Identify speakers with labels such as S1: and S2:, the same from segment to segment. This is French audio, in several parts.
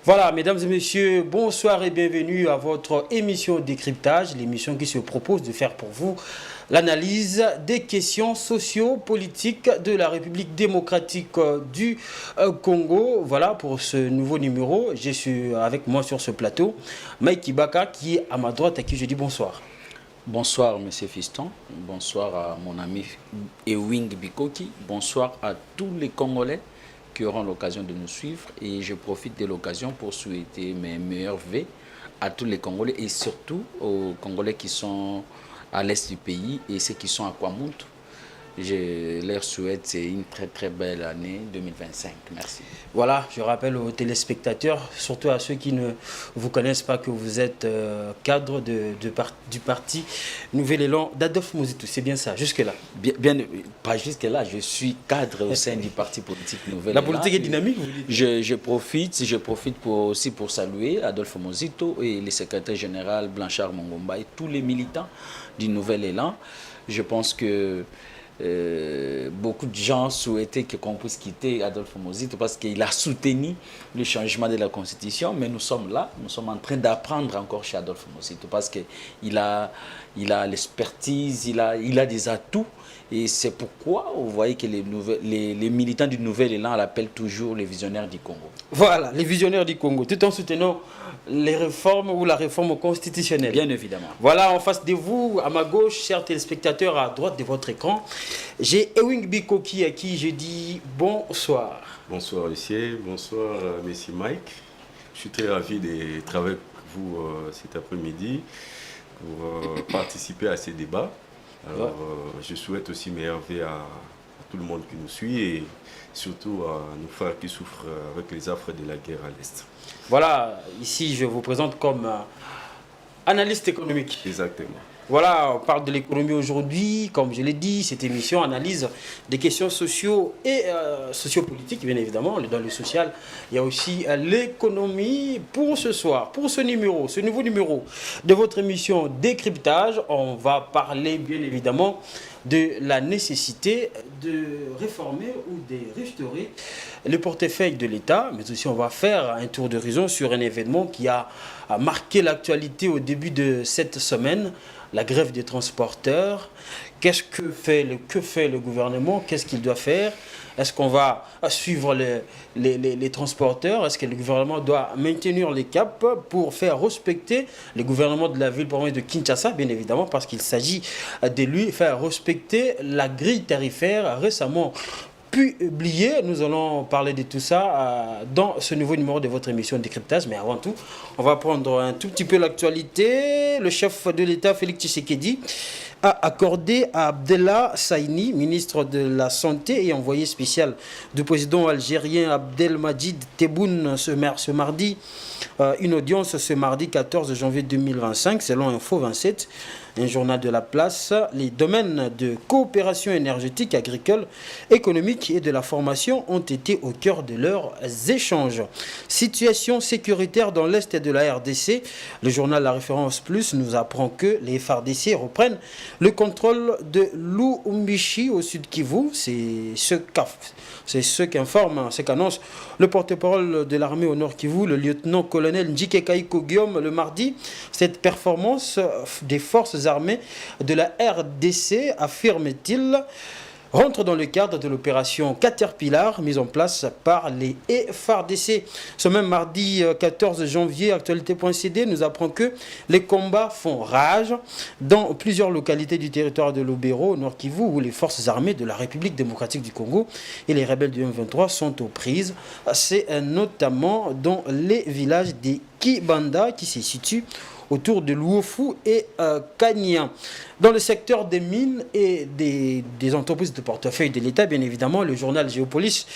S1: Voilà, mesdames et messieurs, bonsoir et bienvenue à votre émission Décryptage, l'émission qui se propose de faire pour vous l'analyse des questions socio-politiques de la République démocratique du Congo. Voilà pour ce nouveau numéro. Je suis avec moi sur ce plateau, Mike Ibaka, qui est à ma droite, à qui je dis bonsoir.
S2: Bonsoir, monsieur Fiston. Bonsoir à mon ami Ewing Bikoki. Bonsoir à tous les Congolais qui auront l'occasion de nous suivre, et je profite de l'occasion pour souhaiter mes meilleurs vœux à tous les Congolais et surtout aux Congolais qui sont à l'est du pays et ceux qui sont à Kwamount. Je leur souhaite une très très belle année 2025. Merci.
S1: Voilà, je rappelle aux téléspectateurs, surtout à ceux qui ne vous connaissent pas, que vous êtes cadre du parti Nouvel Élan d'Adolphe Mozito. C'est bien ça, jusque-là?
S2: Bien, pas jusque-là, je suis cadre au sein du parti politique Nouvel Élan.
S1: La politique est dynamique, vous dites?
S2: Je profite aussi pour saluer Adolphe Mozito et le secrétaire général Blanchard Mongomba et tous les militants du Nouvel Élan. Je pense que beaucoup de gens souhaitaient qu'on puisse quitter Adolphe Mozito parce qu'il a soutenu le changement de la Constitution, mais nous sommes là, nous sommes en train d'apprendre encore chez Adolphe Mozito parce qu'il a l'expertise, il a des atouts, et c'est pourquoi vous voyez que les militants du Nouvel Élan l'appellent toujours les visionnaires du Congo.
S1: Voilà, les visionnaires du Congo, tout en soutenant les réformes ou la réforme constitutionnelle.
S2: Bien évidemment.
S1: Voilà, en face de vous, à ma gauche, chers téléspectateurs, à droite de votre écran, j'ai Ewing Bikoki à qui je dis bonsoir.
S3: Bonsoir Lucie, bonsoir Messie Mike. Je suis très ravi de travailler avec vous cet après-midi pour participer à ces débats. Alors, je souhaite aussi meilleurs vœux à tout le monde qui nous suit et surtout à nos frères qui souffrent avec les affres de la guerre à l'Est.
S1: Voilà, ici je vous présente comme analyste économique.
S3: Exactement.
S1: Voilà, on parle de l'économie aujourd'hui, comme je l'ai dit, cette émission analyse des questions sociaux et sociopolitiques, bien évidemment. Dans le social, il y a aussi l'économie. Pour ce soir, pour ce nouveau numéro de votre émission Décryptage, on va parler bien évidemment de la nécessité de réformer ou de restaurer le portefeuille de l'État, mais aussi on va faire un tour d'horizon sur un événement qui a marqué l'actualité au début de cette semaine, la grève des transporteurs. Que fait le gouvernement? Qu'est-ce qu'il doit faire? Est-ce qu'on va suivre les transporteurs? Est-ce que le gouvernement doit maintenir les caps pour faire respecter le gouvernement de la ville-province de Kinshasa, bien évidemment, parce qu'il s'agit de lui faire respecter la grille tarifaire récemment publiée. Nous allons parler de tout ça dans ce nouveau numéro de votre émission Décryptage. Mais avant tout, on va prendre un tout petit peu l'actualité. Le chef de l'État, Félix Tshisekedi, a accordé à Abdellah Saïni, ministre de la Santé et envoyé spécial du président algérien Abdelmadjid Tebboune ce mardi, une audience ce mardi 14 janvier 2025, selon Info 27, un journal de la place. Les domaines de coopération énergétique, agricole, économique et de la formation ont été au cœur de leurs échanges. Situation sécuritaire dans l'est de la RDC. Le journal La Référence Plus nous apprend que les FARDC reprennent le contrôle de Lubumbashi au sud Kivu. C'est ce qu'informe, ce qu'annonce le porte-parole de l'armée au nord Kivu, le lieutenant-colonel Njike Kaiko Guillaume, le mardi. Cette performance des forces armées de la RDC, affirme-t-il, rentre dans le cadre de l'opération Caterpillar mise en place par les FARDC. Ce même mardi 14 janvier, Actualité.cd nous apprend que les combats font rage dans plusieurs localités du territoire de Lubero, au Nord Kivu, où les forces armées de la République démocratique du Congo et les rebelles du M23 sont aux prises. C'est notamment dans les villages des Kibanda qui se situent autour de Luofu et Kanya. Dans le secteur des mines et des entreprises de portefeuille de l'État, bien évidemment, le journal Géopolis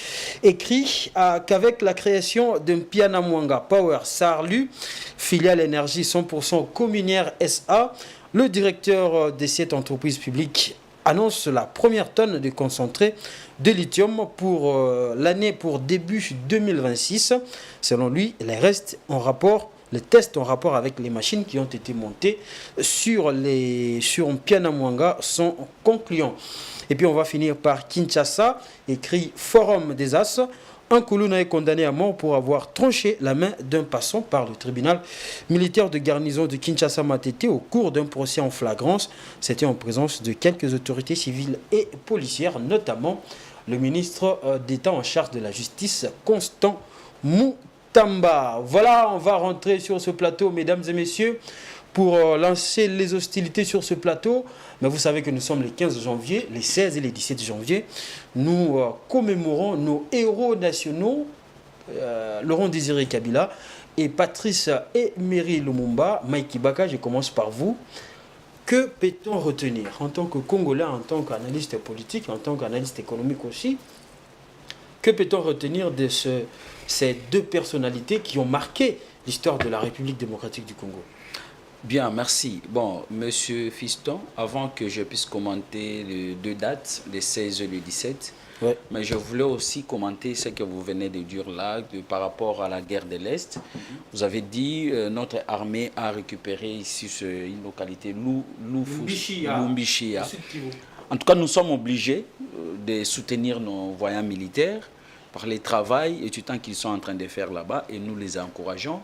S1: écrit qu'avec la création d'un Pianamwanga Power Sarlu, filiale énergie 100% communière SA, le directeur de cette entreprise publique annonce la première tonne de concentré de lithium pour l'année pour début 2026. Selon lui, les tests en rapport avec les machines qui ont été montées sur Pianamwanga sont concluants. Et puis on va finir par Kinshasa, écrit Forum des As. Un Koulouna est condamné à mort pour avoir tranché la main d'un passant par le tribunal militaire de garnison de Kinshasa-Matete au cours d'un procès en flagrance. C'était en présence de quelques autorités civiles et policières, notamment le ministre d'État en charge de la justice, Constant Moutamba. Voilà, on va rentrer sur ce plateau, mesdames et messieurs, pour lancer les hostilités sur ce plateau. Mais vous savez que nous sommes les 15 janvier, les 16 et les 17 janvier. Nous commémorons nos héros nationaux, Laurent Désiré Kabila et Patrice Emery Lumumba. Mike Ibaka, je commence par vous. Que peut-on retenir en tant que Congolais, en tant qu'analyste politique, en tant qu'analyste économique aussi? Que peut-on retenir de ces deux personnalités qui ont marqué l'histoire de la République démocratique du Congo?
S2: Bien, merci. Bon, Monsieur Fiston, avant que je puisse commenter les deux dates, les 16 et le 17, ouais. Mais je voulais aussi commenter ce que vous venez de dire là, par rapport à la guerre de l'Est. Vous avez dit notre armée a récupéré ici une localité, Lumbichia. En tout cas, nous sommes obligés de soutenir nos voyants militaires par le travail et du temps qu'ils sont en train de faire là-bas, et nous les encourageons.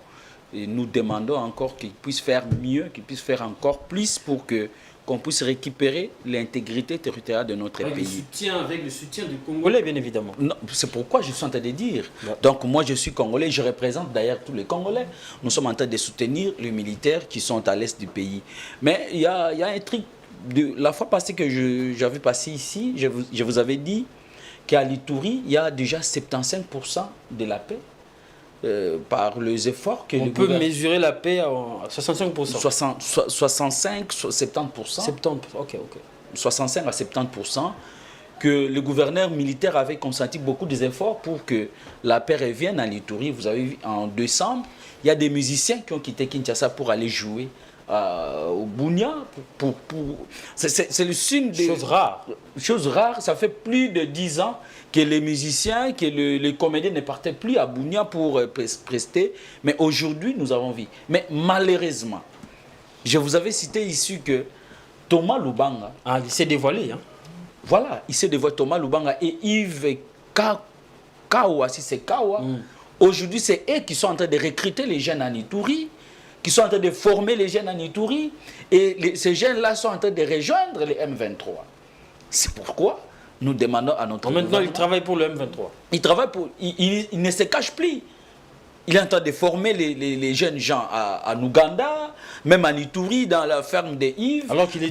S2: Et nous demandons encore qu'ils puissent faire mieux, qu'ils puissent faire encore plus pour qu'on puisse récupérer l'intégrité territoriale de notre pays.
S1: Avec le soutien du Congolais, bien évidemment.
S2: C'est pourquoi je suis en train de dire.
S1: Ouais.
S2: Donc moi, je suis Congolais, je représente d'ailleurs tous les Congolais. Nous sommes en train de soutenir les militaires qui sont à l'est du pays. Mais il y a un truc, la fois passée que j'avais passé ici, je vous avais dit qu'à l'Ituri, il y a déjà 75% de la paix. Par les efforts que
S1: on peut mesurer la paix à 65%.
S2: 65, 70%.
S1: 70%, ok.
S2: 65 à 70%, que le gouverneur militaire avait consenti beaucoup d'efforts pour que la paix revienne à l'Ituri. Vous avez vu, en décembre, il y a des musiciens qui ont quitté Kinshasa pour aller jouer au Bunia. C'est le signe des choses rares. Ça fait plus de 10 ans que les musiciens, que les comédiens ne partaient plus à Bunia pour prester. Mais aujourd'hui, nous avons vu. Mais malheureusement, je vous avais cité ici que Thomas Lubanga...
S1: Ah, il s'est dévoilé. Hein.
S2: Voilà, il s'est dévoilé, Thomas Lubanga et Yves Kawa, si c'est Kawa. Aujourd'hui, c'est eux qui sont en train de recruter les jeunes en Ituri, qui sont en train de former les jeunes en Ituri. Et ces jeunes-là sont en train de rejoindre les M23. C'est pourquoi nous demandons à notre gouvernement...
S1: Maintenant, il travaille pour le M23.
S2: Il travaille pour... Il ne se cache plus. Il est en train de former les jeunes gens en Ouganda, même en Ituri, dans la ferme de Yves.
S1: Alors qu'il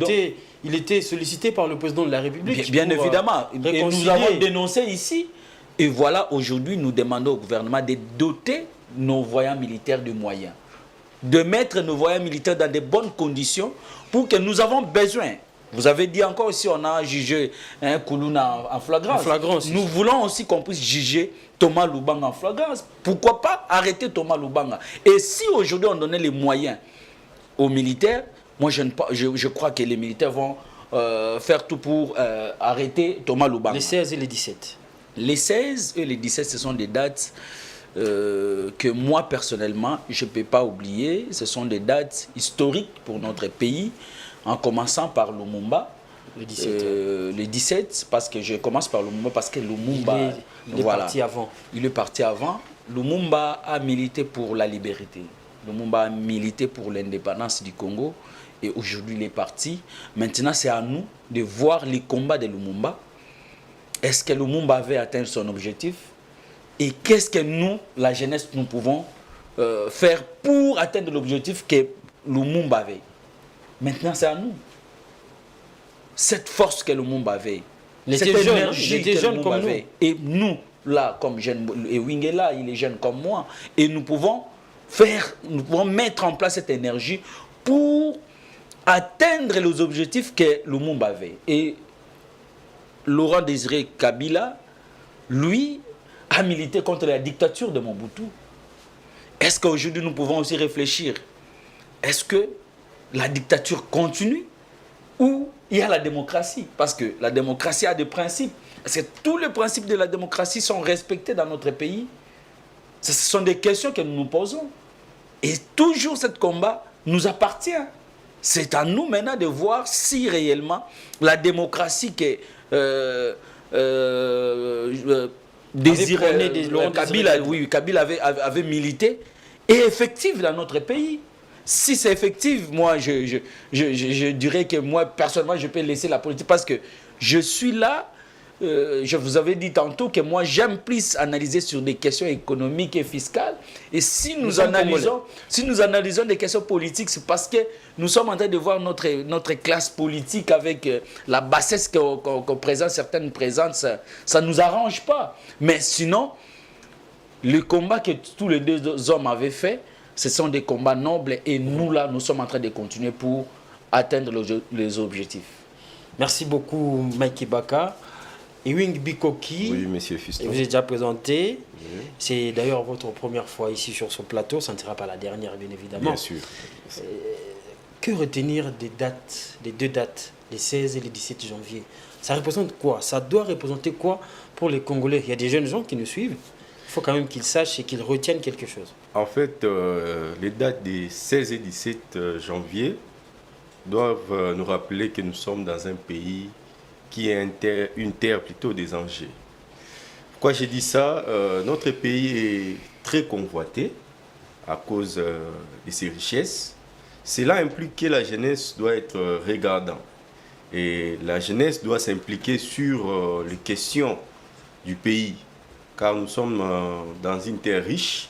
S1: était sollicité par le président de la République.
S2: Bien évidemment. Et nous avons dénoncé ici. Et voilà, aujourd'hui, nous demandons au gouvernement de doter nos voyants militaires de moyens. De mettre nos voyants militaires dans de bonnes conditions pour que nous avons besoin. Vous avez dit encore aussi, on a jugé Koulouna en flagrance. Nous voulons aussi qu'on puisse juger Thomas Lubanga en flagrance. Pourquoi pas arrêter Thomas Lubanga? Et si aujourd'hui on donnait les moyens aux militaires, moi je crois que les militaires vont faire tout pour arrêter Thomas Lubanga.
S1: Les 16 et les 17.
S2: Les 16 et les 17, ce sont des dates que moi personnellement je ne peux pas oublier. Ce sont des dates historiques pour notre pays. En commençant par Lumumba, le 17, parce que je commence par Lumumba, parce que Lumumba...
S1: Il est parti avant.
S2: Il est parti avant. Lumumba a milité pour la liberté. Lumumba a milité pour l'indépendance du Congo. Et aujourd'hui, il est parti. Maintenant, c'est à nous de voir les combats de Lumumba. Est-ce que Lumumba avait atteint son objectif? Et qu'est-ce que nous, la jeunesse, nous pouvons faire pour atteindre l'objectif que Lumumba avait? Maintenant, c'est à nous. Cette force que Lumumba avait, cette énergie que Lumumba avait, et nous, là, comme jeunes, et Wingela, il est jeune comme moi, et nous pouvons mettre en place cette énergie pour atteindre les objectifs que Lumumba avait. Et Laurent Désiré Kabila, lui, a milité contre la dictature de Mobutu. Est-ce qu'aujourd'hui nous pouvons aussi réfléchir? Est-ce que la dictature continue ou il y a la démocratie? Parce que la démocratie a des principes. Est-ce que tous les principes de la démocratie sont respectés dans notre pays? Ce sont des questions que nous nous posons. Et toujours ce combat nous appartient. C'est à nous maintenant de voir si réellement la démocratie que Kabila avait milité est effective dans notre pays. Si c'est effectif, moi je dirais que moi personnellement je peux laisser la politique parce que je suis là. Je vous avais dit tantôt que moi j'aime plus analyser sur des questions économiques et fiscales. Et si nous analysons des questions politiques, c'est parce que nous sommes en train de voir notre classe politique avec la bassesse qu'on présente, certaines présentent, ça ne nous arrange pas. Mais sinon, le combat que tous les deux hommes avaient fait, ce sont des combats nobles et nous là, nous sommes en train de continuer pour atteindre les objectifs.
S1: Merci beaucoup Mike Ibaka. Ewing Bikoki,
S3: oui, monsieur Fiston.
S1: Vous êtes déjà présenté.
S3: Oui.
S1: C'est d'ailleurs votre première fois ici sur ce plateau. Ça ne sera pas la dernière, bien évidemment.
S3: Bien sûr.
S1: Que retenir des deux dates, les 16 et les 17 janvier? Ça représente quoi? Ça doit représenter quoi pour les Congolais? Il y a des jeunes gens qui nous suivent. Il faut quand même qu'ils sachent et qu'ils retiennent quelque chose.
S3: En fait, les dates des 16 et 17 janvier doivent nous rappeler que nous sommes dans un pays qui est une terre plutôt des enjeux. Pourquoi j'ai dit ça? Notre pays est très convoité à cause de ses richesses. Cela implique que la jeunesse doit être regardante. Et la jeunesse doit s'impliquer sur les questions du pays. Car nous sommes dans une terre riche.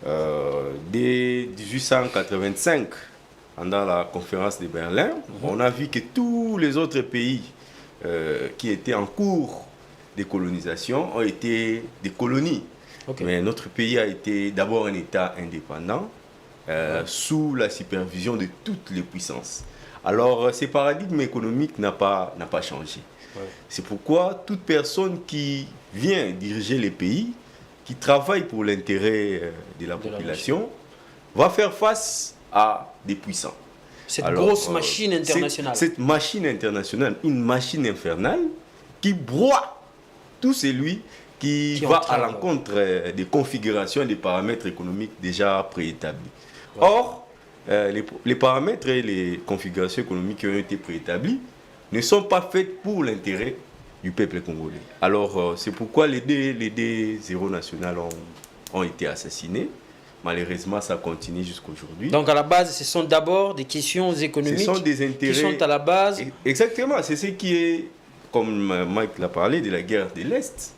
S3: Dès 1885, pendant la conférence de Berlin, on a vu que tous les autres pays qui étaient en cours de colonisation ont été des colonies. Okay. Mais notre pays a été d'abord un État indépendant sous la supervision de toutes les puissances. Alors, ce paradigme économique n'a pas changé. Ouais. C'est pourquoi toute personne qui vient diriger les pays, qui travaille pour l'intérêt de la population, va faire face à des puissants.
S1: Cette grosse machine internationale.
S3: Cette machine internationale, une machine infernale qui broie tout celui qui va à l'encontre des configurations et des paramètres économiques déjà préétablis. Ouais. Or, les paramètres et les configurations économiques qui ont été préétablis ne sont pas faites pour l'intérêt du peuple congolais. Alors, c'est pourquoi les deux héros nationaux ont été assassinés. Malheureusement, ça continue jusqu'aujourd'hui.
S1: Donc, à la base, ce sont d'abord des questions économiques.
S3: Ce sont des intérêts
S1: qui sont à la base.
S3: Exactement. C'est ce qui est, comme Mike l'a parlé, de la guerre de l'Est.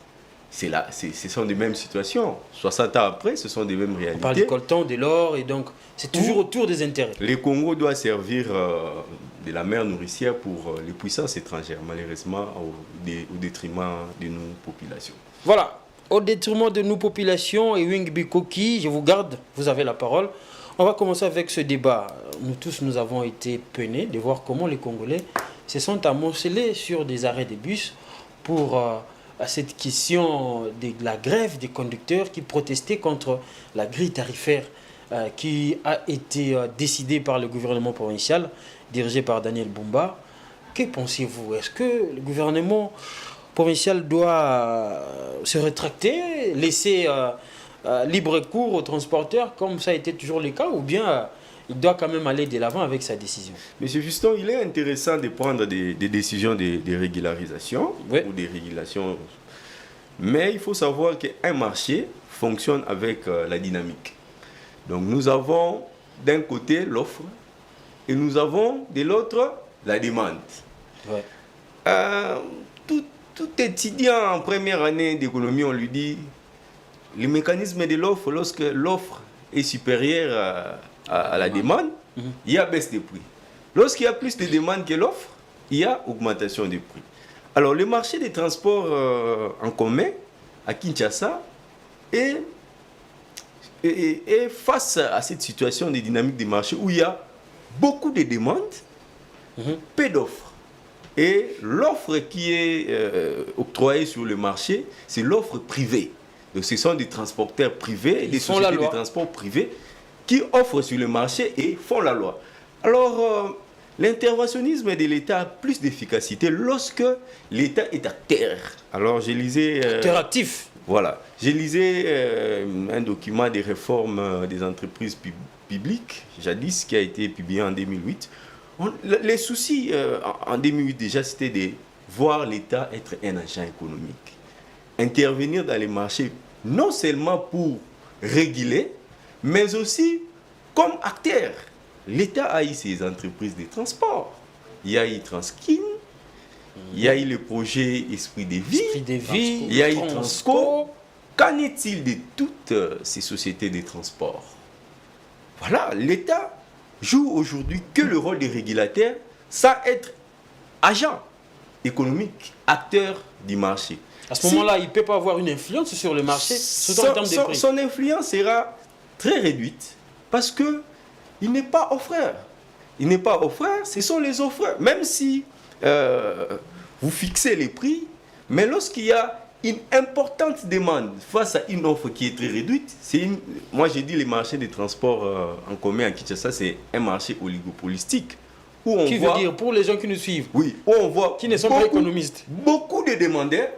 S3: Ce sont des mêmes situations. 60 ans après, ce sont des mêmes réalités.
S1: On parle du coltan, de l'or, et donc c'est toujours autour des intérêts.
S3: Le Congo doit servir de la mer nourricière pour les puissances étrangères, malheureusement au détriment de nos populations.
S1: Voilà. Au détriment de nos populations, et Ewing Bikoki, je vous garde, vous avez la parole. On va commencer avec ce débat. Nous tous, nous avons été peinés de voir comment les Congolais se sont amoncelés sur des arrêts de bus pour cette question de la grève des conducteurs qui protestaient contre la grille tarifaire qui a été décidée par le gouvernement provincial, dirigé par Daniel Bumba. Que pensez-vous? Est-ce que le gouvernement provincial doit se rétracter, laisser libre cours aux transporteurs comme ça a été toujours le cas, ou bien il doit quand même aller de l'avant avec sa décision?
S3: Monsieur Fiston, il est intéressant de prendre des décisions de régularisation, oui, ou des régulations, mais il faut savoir qu'un marché fonctionne avec la dynamique. Donc nous avons d'un côté l'offre et nous avons de l'autre la demande. Ouais. Tout étudiant en première année d'économie, on lui dit le mécanisme de l'offre, lorsque l'offre est supérieure à la demande, il y a baisse des prix. Lorsqu'il y a plus de demandes que l'offre, il y a augmentation des prix. Alors le marché des transports en commun à Kinshasa est face à cette situation de dynamique des marchés où il y a beaucoup de demandes, peu d'offres. Et l'offre qui est octroyée sur le marché, c'est l'offre privée. Donc ce sont des transporteurs privés, des sociétés de transport privés qui offrent sur le marché et font la loi. Alors, l'interventionnisme de l'État a plus d'efficacité lorsque l'État est acteur. Alors, je lisais...
S1: acteur actif.
S3: Voilà. Je lisais un document des réformes des entreprises publiques, jadis, qui a été publié en 2008. Les soucis en 2008 déjà, c'était de voir l'État être un agent économique. Intervenir dans les marchés, non seulement pour réguler, mais aussi comme acteur. L'État a eu ses entreprises de transport. Il y a eu Transkin, il y a eu le projet Esprit de Vie, il y a eu Transco. Qu'en est-il de toutes ces sociétés de transport? Voilà, l'État joue aujourd'hui que le rôle des régulateurs, sans être agent économique, acteur du marché.
S1: À ce moment-là, il ne peut pas avoir une influence sur le marché, surtout en termes de prix.
S3: Son influence sera très réduite parce que il n'est pas offreur. Il n'est pas offreur, ce sont les offreurs. Même si vous fixez les prix, mais lorsqu'il y a une importante demande face à une offre qui est très réduite, moi j'ai dit les marchés de transport en commun à Kinshasa, c'est un marché oligopolistique.
S1: Qui veut dire, pour les gens qui nous suivent,
S3: oui, où on voit
S1: qui ne sont pas économistes,
S3: beaucoup de demandeurs.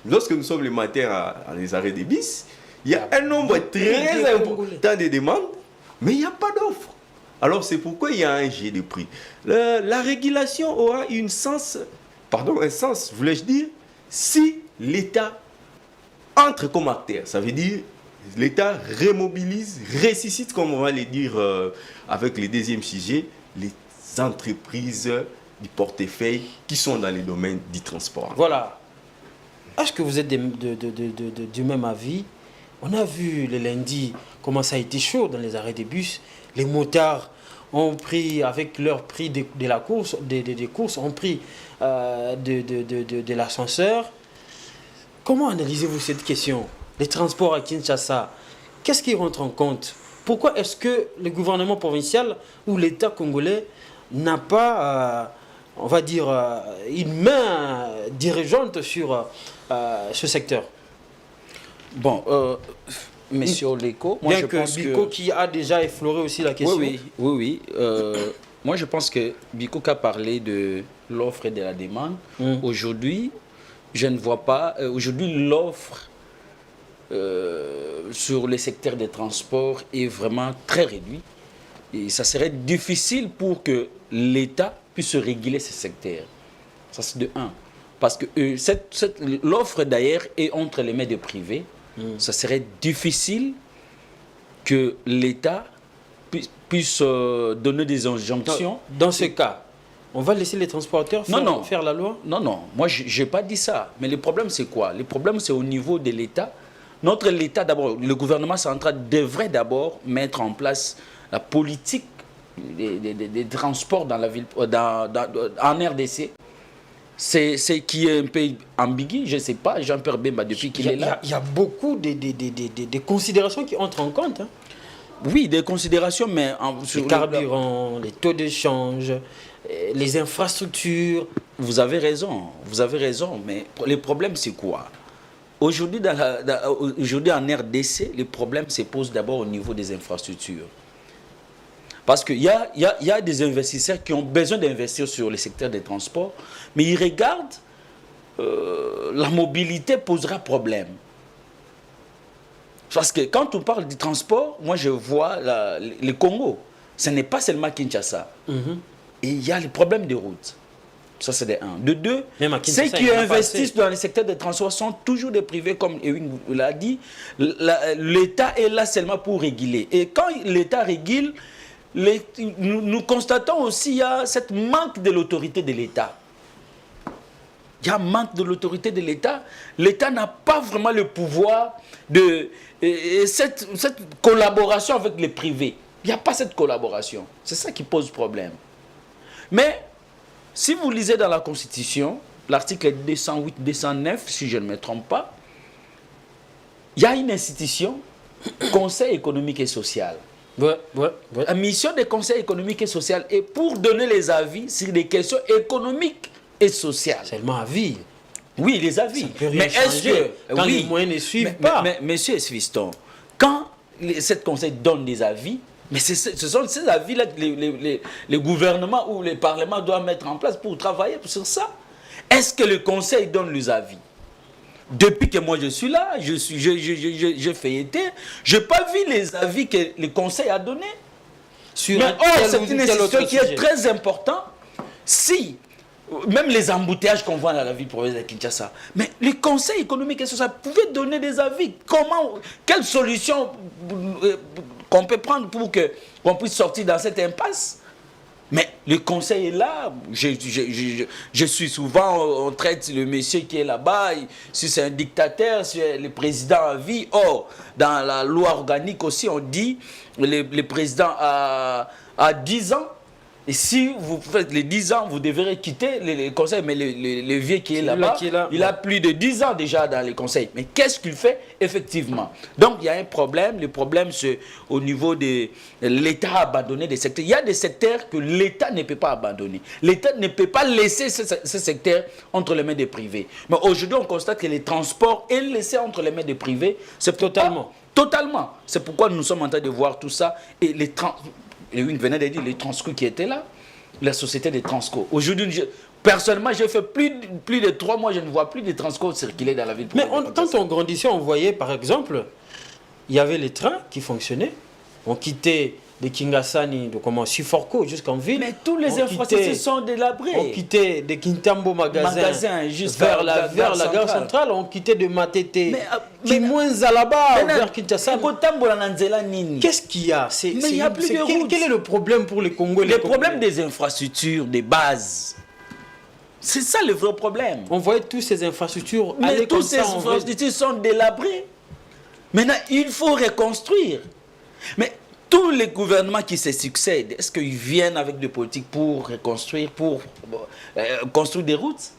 S3: Lorsque nous sommes le matin à les arrêts des bus, il y a un nombre très important de demandes, mais il n'y a pas d'offre. Alors c'est pourquoi il y a un jet de prix. La régulation aura un sens, voulais-je dire, si l'État entre comme acteur. Ça veut dire l'État remobilise, ressuscite, comme on va le dire avec le deuxième sujet, les entreprises du portefeuille qui sont dans les domaines du transport.
S1: Voilà. Est-ce que vous êtes du même avis? On a vu le lundi comment ça a été chaud dans les arrêts des bus. Les motards ont pris, avec leur prix de la course, des courses, ont pris de l'ascenseur. Comment analysez-vous cette question? Les transports à Kinshasa, qu'est-ce qui rentre en compte? Pourquoi est-ce que le gouvernement provincial ou l'État congolais n'a pas, on va dire, une main dirigeante sur ce secteur?
S2: Bon, Monsieur Léco,
S1: moi je pense que Biko qui a déjà effleuré aussi la question.
S2: Oui. Moi je pense que Biko a parlé de l'offre et de la demande. Aujourd'hui, je ne vois pas. Aujourd'hui, l'offre sur le secteur des transports est vraiment très réduite. Et ça serait difficile pour que l'État puisse réguler ce secteur. Ça c'est de 1. Parce que l'offre d'ailleurs est entre les mains des privés. Ça serait difficile que l'État puisse donner des injonctions.
S1: Dans ce cas, on va laisser les transporteurs faire la loi?
S2: Non, moi je n'ai pas dit ça. Mais le problème c'est quoi? Le problème c'est au niveau de l'État. Notre l'État d'abord, le gouvernement central devrait d'abord mettre en place la politique des transports dans la ville, en RDC. C'est qui est un peu ambigu, je ne sais pas, Jean-Pierre Bemba depuis qu'il est là.
S1: Il y a beaucoup de considérations qui entrent en compte. Hein.
S2: Oui, des considérations, mais...
S1: les carburants, les taux d'échange, les infrastructures.
S2: Vous avez raison, mais le problème c'est quoi? Aujourd'hui en RDC, le problème se pose d'abord au niveau des infrastructures. Parce qu'il y a des investisseurs qui ont besoin d'investir sur le secteur des transports, mais ils regardent, la mobilité posera problème. Parce que quand on parle du transport, moi je vois le Congo, ce n'est pas seulement Kinshasa. Et il y a les problèmes de route. Ça c'est de 1. De 2, ceux qui investissent dans le secteur des transports sont toujours des privés, comme Ewing l'a dit. L'État est là seulement pour réguler. Et quand l'État régule, nous constatons aussi qu'il y a cette manque de l'autorité de l'État. Il y a un manque de l'autorité de l'État. L'État n'a pas vraiment le pouvoir de cette collaboration avec les privés. Il n'y a pas cette collaboration. C'est ça qui pose problème. Mais si vous lisez dans la Constitution, l'article 208-209, si je ne me trompe pas, il y a une institution, Conseil économique et social. La mission des conseils économiques et sociaux est pour donner les avis sur des questions économiques et sociales.
S1: Seulement avis.
S2: Oui, les avis.
S1: Mais est-ce que quand les moyens ne suivent pas?
S2: Mais monsieur Fiston, quand cette conseil donne des avis, mais ce sont ces avis-là que les gouvernements ou les parlements doivent mettre en place pour travailler sur ça. Est-ce que le conseil donne les avis? Depuis que moi je suis là, je feuilleté, je n'ai pas vu les avis que le conseil a donnés. C'est une institution qui est très importante. Si, même les embouteillages qu'on voit dans la ville provinciale de Kinshasa, mais le conseil économique et social pouvait donner des avis. Quelle solution qu'on peut prendre pour qu'on puisse sortir dans cette impasse? Mais le conseil est là. Je suis souvent, on traite le monsieur qui est là-bas, si c'est un dictateur, si le président à vie. Or, dans la loi organique aussi, on dit le président a 10 ans. Et si vous faites les 10 ans, vous devrez quitter le conseil. Mais le vieux qui est là-bas, il a plus de 10 ans déjà dans les conseils. Mais qu'est-ce qu'il fait effectivement? Donc il y a un problème. Le problème, c'est au niveau de l'État a abandonné des secteurs. Il y a des secteurs que l'État ne peut pas abandonner. L'État ne peut pas laisser ce secteur entre les mains des privés. Mais aujourd'hui, on constate que les transports est laissé entre les mains des privés. C'est totalement. C'est pourquoi nous sommes en train de voir tout ça. Et il venait de dire les Transco qui étaient là, la société des Transco. Aujourd'hui, personnellement, j'ai fait plus de 3 mois, je ne vois plus de Transco circuler dans la ville.
S1: Mais quand on grandissait, on voyait par exemple, il y avait les trains qui fonctionnaient. On quittait de Kingasani, de Siforko jusqu'en ville.
S2: Mais tous les infrastructures sont délabrées.
S1: On quittait de Kintambo magasin vers la gare centrale. On quittait de Matete, qui moins à là-bas, vers Kinshasa. Qu'est-ce qu'il y a?
S2: Mais il y a plus de routes.
S1: Quel est le problème pour les Congolais?
S2: Le problème des infrastructures, des bases. C'est ça le vrai problème.
S1: On voyait toutes ces infrastructures
S2: aller comme ça. Mais toutes ces infrastructures sont délabrées. Maintenant, il faut reconstruire. Mais tous les gouvernements qui se succèdent, est-ce qu'ils viennent avec des politiques pour reconstruire, pour construire des routes?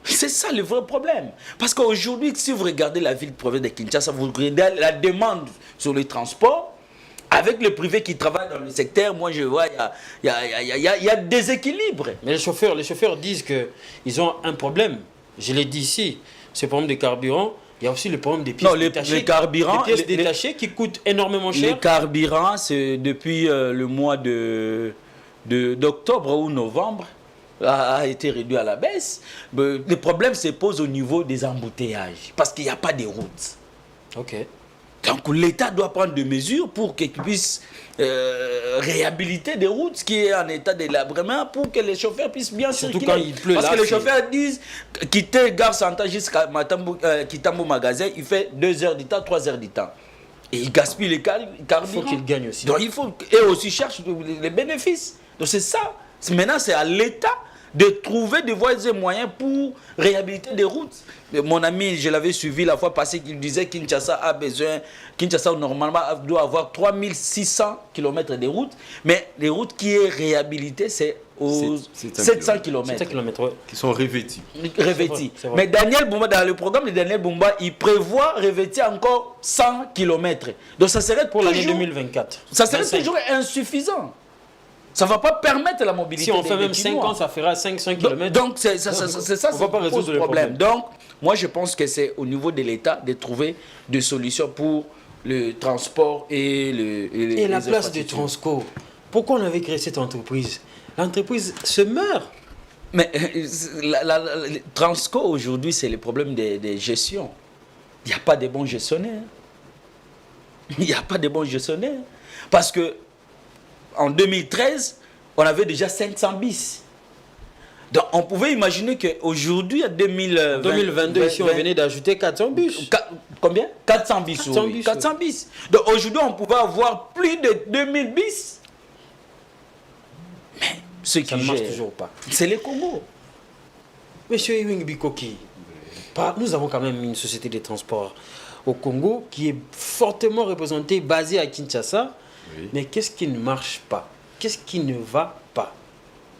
S2: C'est ça le vrai problème. Parce qu'aujourd'hui, si vous regardez la ville province de Kinshasa, vous regardez la demande sur le transport, avec le privé qui travaille dans le secteur, moi je vois, il y a déséquilibre.
S1: Mais les chauffeurs disent qu'ils ont un problème. Je l'ai dit ici, ce problème de carburant. Il y a aussi le problème des pièces détachées. Les pièces détachées qui coûtent énormément cher.
S2: Les carburants, c'est depuis le mois d'octobre ou novembre, a été réduit à la baisse. Le problème se pose au niveau des embouteillages, parce qu'il n'y a pas de routes.
S1: Ok.
S2: Donc l'État doit prendre des mesures pour qu'il puisse réhabiliter des routes qui est en état de délabrement pour que les chauffeurs puissent bien circuler.
S1: Quand il pleut,
S2: parce que les chauffeurs disent quitter Gare Centrale jusqu'à Kitambo magasin, il fait 2 heures du temps, 3 heures du temps. Et il gaspille les carburants.
S1: Il faut qu'il gagne aussi.
S2: Donc il faut, et aussi cherche les bénéfices. Donc c'est ça. Maintenant c'est à l'État de trouver des voies et moyens pour réhabiliter des routes. Mon ami, je l'avais suivi la fois passée, qu'il disait que Kinshasa normalement doit avoir 3600 km de routes, mais les routes qui est réhabilitées, c'est aux 700 km.
S1: 700 km, ouais.
S3: Qui sont revêtis.
S2: C'est vrai. Mais Daniel Bumba, dans le programme de Daniel Bumba, il prévoit revêtir encore 100 km. Donc ça serait
S1: pour l'année 2024.
S2: Ça serait toujours insuffisant. Ça ne va pas permettre la mobilité.
S1: Si on fait même 5 ans, ça fera 500 km.
S2: Donc, c'est ça qui pose le problème. Donc, moi, je pense que c'est au niveau de l'État de trouver des solutions pour le transport et
S1: la place de Transco. Pourquoi on avait créé cette entreprise? L'entreprise se meurt.
S2: Mais Transco, aujourd'hui, c'est le problème de gestion. Il n'y a pas de bons gestionnaires. Il n'y a pas de bons gestionnaires. Parce que en 2013, on avait déjà 500 bis. Donc, on pouvait imaginer qu'aujourd'hui, en
S1: 2022, ici, on venait d'ajouter 400 bus.
S2: Combien? 400 bis.
S1: 400 bis.
S2: 400 bis. Donc, aujourd'hui, on pouvait avoir plus de 2000 bis. Mais ce qui
S1: ça ne marche toujours pas.
S2: C'est les Congo.
S1: Monsieur Ewing Bikoki, nous avons quand même une société de transport au Congo qui est fortement représentée, basée à Kinshasa. Oui. Mais qu'est-ce qui ne marche pas? Qu'est-ce qui ne va pas?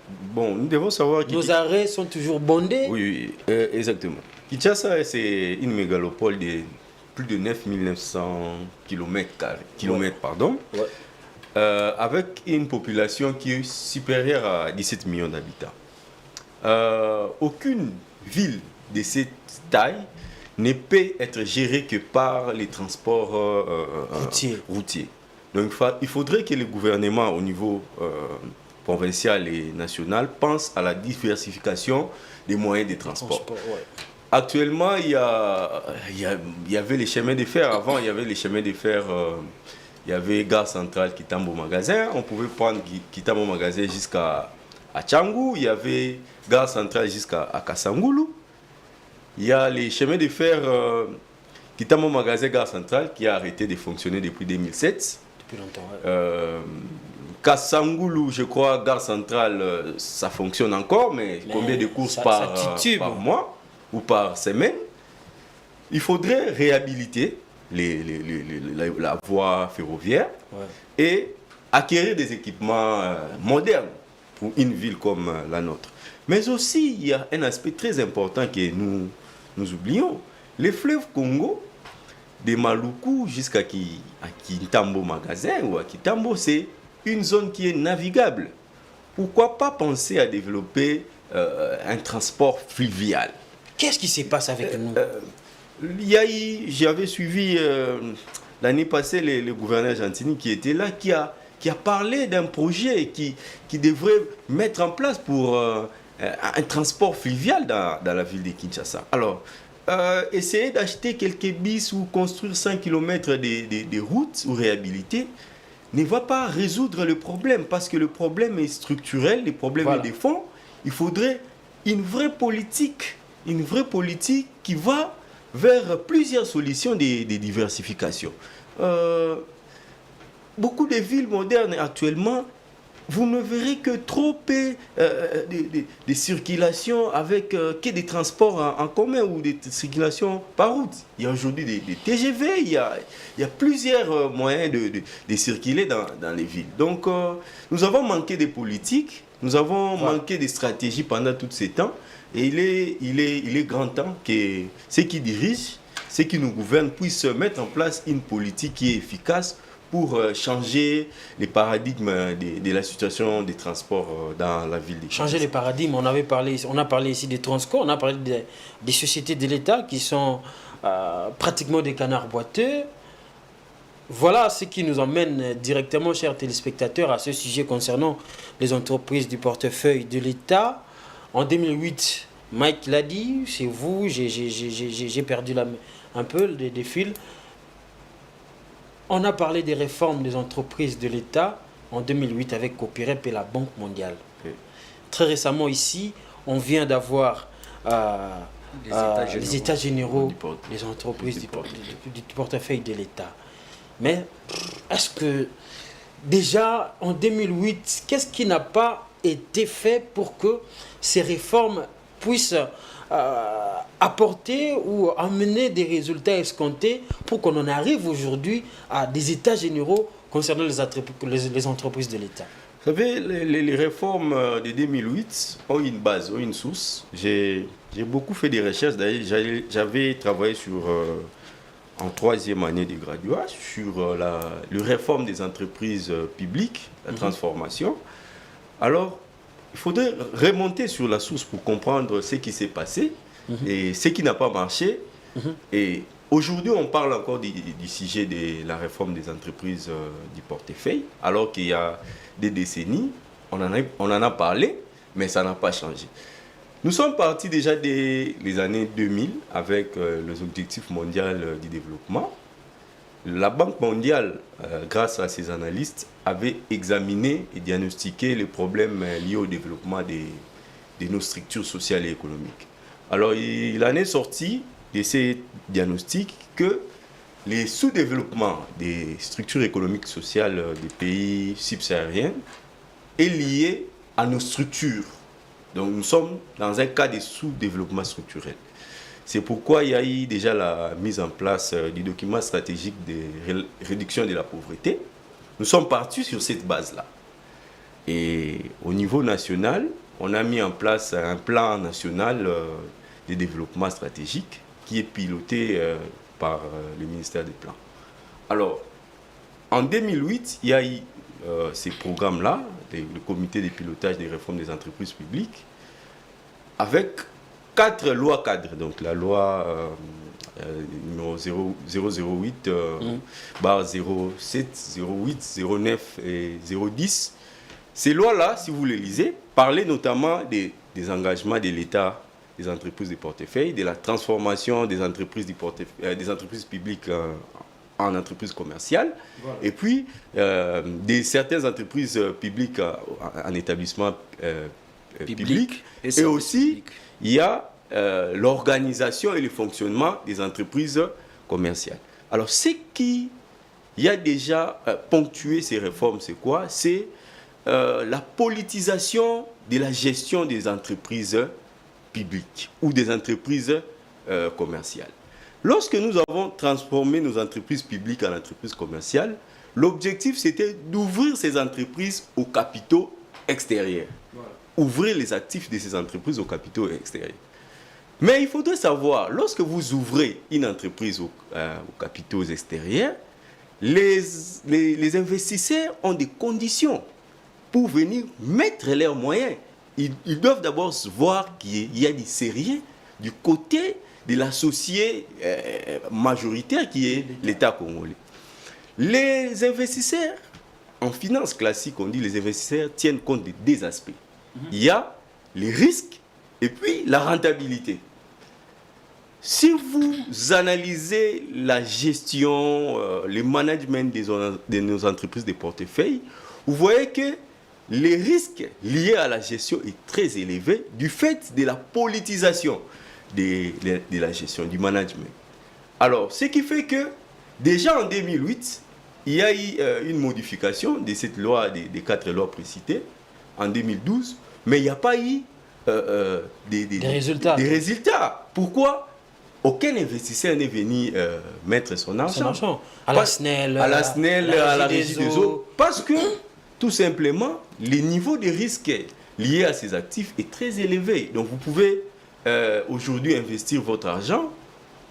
S3: Bon, nous devons savoir que
S1: nos arrêts sont toujours bondés.
S3: Oui, exactement. Kinshasa, c'est une mégalopole plus de 9900 kilomètres, pardon, avec une population qui est supérieure à 17 millions d'habitants. Aucune ville de cette taille ne peut être gérée que par les transports routiers. Donc il faudrait que le gouvernement au niveau provincial et national pense à la diversification des moyens de transport. Actuellement, il y avait les chemins de fer. Avant, il y avait les chemins de fer. Il y avait Gare Centrale Kitambo Magasin. On pouvait prendre Kitambo Magasin jusqu'à Tchangou. Il y avait Gare Centrale jusqu'à Kassangoulou. Il y a les chemins de fer Kitambo Magasin Gare Centrale qui a arrêté de fonctionner depuis 2007. Depuis longtemps. Kassangoulou, je crois, Gare Centrale, ça fonctionne encore, mais combien de courses par mois ou par semaine? Il faudrait réhabiliter la voie ferroviaire et acquérir des équipements modernes pour une ville comme la nôtre. Mais aussi, il y a un aspect très important que nous oublions. Les fleuves Congo, de Maluku jusqu'à Kitambo Magasin ou à Kitambo, c'est une zone qui est navigable. Pourquoi pas penser à développer un transport fluvial?
S1: Qu'est-ce qui se passe avec nous?
S3: J'avais suivi l'année passée le gouverneur Gentini qui était là, qui a parlé d'un projet qui devrait mettre en place pour un transport fluvial dans la ville de Kinshasa. Alors, essayer d'acheter quelques bis ou construire 5 km de routes ou réhabiliter ne va pas résoudre le problème, parce que le problème est structurel, le problème est de fond. Il faudrait une vraie politique qui va vers plusieurs solutions de diversification. Beaucoup de villes modernes actuellement, vous ne verrez que trop peu de circulation avec que des transports en commun ou des circulations par route. Il y a aujourd'hui des TGV, il y a plusieurs moyens de circuler dans les villes. Donc nous avons manqué de politique, nous avons manqué de stratégie pendant tous ces temps. Et il est grand temps que ceux qui dirigent, ceux qui nous gouvernent puissent mettre en place une politique qui est efficace pour changer les paradigmes de la situation des transports dans la ville.
S1: Changer les paradigmes, on a parlé ici des Transco, on a parlé des sociétés de l'État qui sont pratiquement des canards boiteux. Voilà ce qui nous emmène directement, chers téléspectateurs, à ce sujet concernant les entreprises du portefeuille de l'État. En 2008, Mike l'a dit, c'est vous, j'ai perdu un peu des fils. On a parlé des réformes des entreprises de l'État en 2008 avec Copirep et la Banque mondiale. Très récemment ici, on vient d'avoir les états généraux des entreprises du portefeuille de l'État. Mais est-ce que déjà en 2008, qu'est-ce qui n'a pas été fait pour que ces réformes puissent apporter ou amener des résultats escomptés pour qu'on en arrive aujourd'hui à des états généraux concernant les entreprises de l'État?
S3: Vous savez, les réformes de 2008 ont une base, ont une source. J'ai beaucoup fait des recherches. D'ailleurs, j'avais travaillé en troisième année de graduat sur la réforme des entreprises publiques, la transformation. Alors, il faudrait remonter sur la source pour comprendre ce qui s'est passé et ce qui n'a pas marché. Et aujourd'hui, on parle encore du sujet de la réforme des entreprises du portefeuille, alors qu'il y a des décennies, on en a parlé, mais ça n'a pas changé. Nous sommes partis déjà des années 2000 avec les objectifs mondiaux du développement. La Banque mondiale, grâce à ses analystes, avait examiné et diagnostiqué les problèmes liés au développement de nos structures sociales et économiques. Alors, il en est sorti de ces diagnostics que les sous-développements des structures économiques sociales des pays subsahariens est lié à nos structures. Donc, nous sommes dans un cas de sous-développement structurel. C'est pourquoi il y a eu déjà la mise en place du document stratégique de réduction de la pauvreté. Nous sommes partis sur cette base-là. Et au niveau national, on a mis en place un plan national de développement stratégique qui est piloté par le ministère des Plans. Alors, en 2008, il y a eu ces programmes-là, le comité de pilotage des réformes des entreprises publiques, avec 4 lois cadres. Donc la loi numéro 008, barre 07, 08, 09 et 010. Ces lois-là, si vous les lisez, parlaient notamment des engagements de l'État, des entreprises de portefeuille, de la transformation des entreprises, des entreprises publiques en entreprises commerciales, voilà. Et puis certaines entreprises publiques en établissement public. Et aussi, public. Il y a l'organisation et le fonctionnement des entreprises commerciales. Alors, ce qui y a déjà ponctué ces réformes, c'est quoi? C'est la politisation de la gestion des entreprises publiques ou des entreprises commerciales. Lorsque nous avons transformé nos entreprises publiques en entreprises commerciales, l'objectif c'était d'ouvrir ces entreprises aux capitaux extérieurs. Voilà. Ouvrir les actifs de ces entreprises aux capitaux extérieurs. Mais il faudrait savoir, lorsque vous ouvrez une entreprise aux capitaux extérieurs, les investisseurs ont des conditions pour venir mettre leurs moyens. Ils doivent d'abord voir qu'il y a du sérieux du côté de l'associé majoritaire qui est l'État congolais. Les investisseurs, en finance classique, on dit les investisseurs tiennent compte de deux aspects. Il y a les risques et puis la rentabilité. Si vous analysez la gestion, le management de nos entreprises de portefeuille, vous voyez que les risques liés à la gestion est très élevé du fait de la politisation de la gestion, du management. Alors, ce qui fait que, déjà en 2008, il y a eu une modification de cette loi, des 4 lois précitées, en 2012, mais il n'y a pas eu des résultats. Pourquoi? Aucun investisseur n'est venu mettre son argent.
S1: À la SNEL,
S3: à la Régie des eaux. Parce que, tout simplement, le niveau de risque lié à ces actifs est très élevé. Donc, vous pouvez aujourd'hui investir votre argent,